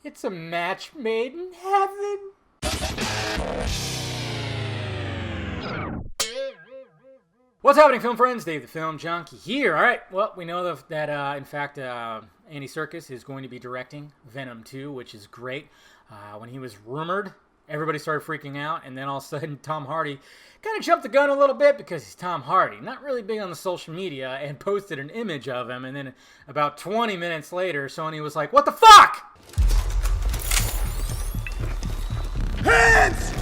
It's a match made in heaven. What's happening, film friends? Dave the Film Junkie here. All right, well, we know that in fact, Andy Serkis is going to be directing Venom 2, which is great. When he was rumored, everybody started freaking out, and then all of a sudden, Tom Hardy kind of jumped the gun a little bit because he's Tom Hardy. Not really big on the social media, and posted an image of him, and then about 20 minutes later, Sony was like, what the fuck? Hands!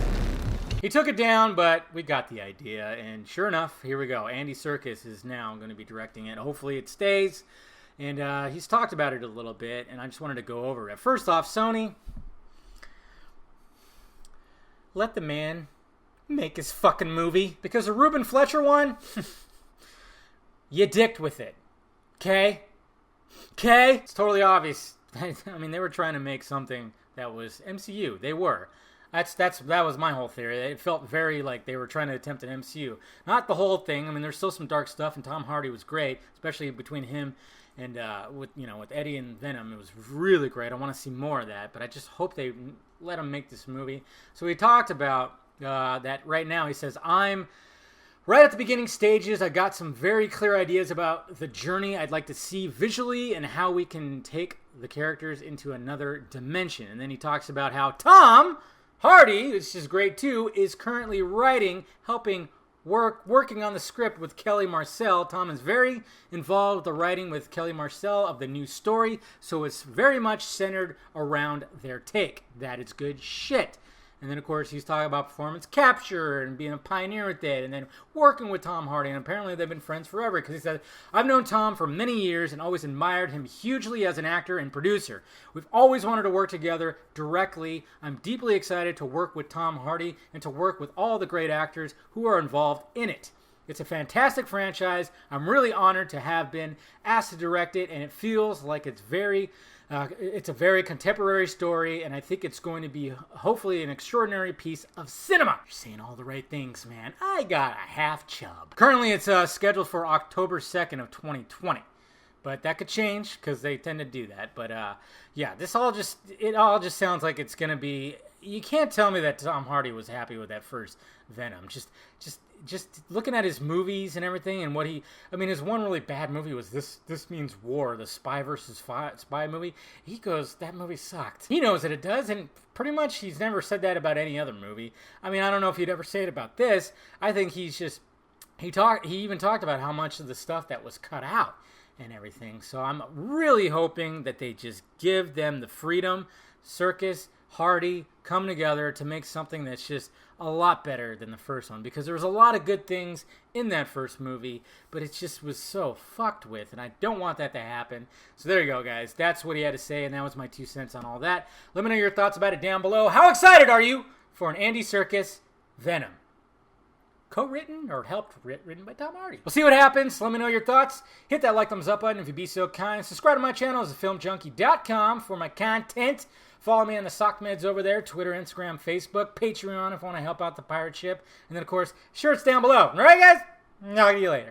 He took it down, but we got the idea, and sure enough, here we go. Andy Serkis is now going to be directing it. Hopefully it stays, and he's talked about it a little bit, and I just wanted to go over it. First off, Sony, let the man make his fucking movie, because the Ruben Fletcher one, you dicked with it, okay? Okay? It's totally obvious. I mean, they were trying to make something that was MCU. They were. That was my whole theory. It felt very like they were trying to attempt an MCU. Not the whole thing. I mean, there's still some dark stuff, and Tom Hardy was great, especially between him and with Eddie and Venom. It was really great. I want to see more of that, but I just hope they let him make this movie. So he talked about that right now. He says, I'm right at the beginning stages. I got some very clear ideas about the journey I'd like to see visually and how we can take the characters into another dimension. And then he talks about how Tom Hardy, which is great too, is currently working on the script with Kelly Marcel. Tom is very involved with the writing with Kelly Marcel of the new story, so it's very much centered around their take. That is good shit. And then, of course, he's talking about performance capture and being a pioneer with it, and then working with Tom Hardy. And apparently they've been friends forever, because he said, I've known Tom for many years and always admired him hugely as an actor and producer. We've always wanted to work together directly. I'm deeply excited to work with Tom Hardy and to work with all the great actors who are involved in it. It's a fantastic franchise. I'm really honored to have been asked to direct it, and it feels like it's a very contemporary story, and I think it's going to be hopefully an extraordinary piece of cinema. You're saying all the right things, man. I got a half chub. Currently, it's scheduled for October 2nd of 2020. But that could change, because they tend to do that. But yeah, it all just sounds like it's going to be... You can't tell me that Tom Hardy was happy with that first Venom. Just looking at his movies and everything, and his one really bad movie was This Means War, the spy versus spy movie. He goes, that movie sucked. He knows that it does, and pretty much he's never said that about any other movie. I mean, I don't know if he'd ever say it about this. I think he even talked about how much of the stuff that was cut out and everything. So I'm really hoping that they just give them the freedom. Serkis, Hardy come together to make something that's just a lot better than the first one, because there was a lot of good things in that first movie, but it just was so fucked with, and I don't want that to happen. So there you go, guys. That's what he had to say, and that was my 2 cents on all that. Let me know your thoughts about it down below. How excited are you for an Andy Serkis Venom? Co-written or written by Tom Hardy. We'll see what happens. Let me know your thoughts. Hit that like, thumbs up button if you'd be so kind. Subscribe to my channel as thefilmjunkie.com for my content. Follow me on the sock meds over there, Twitter, Instagram, Facebook, Patreon if you want to help out the pirate ship. And then, of course, shirts down below. All right, guys? I'll see you later.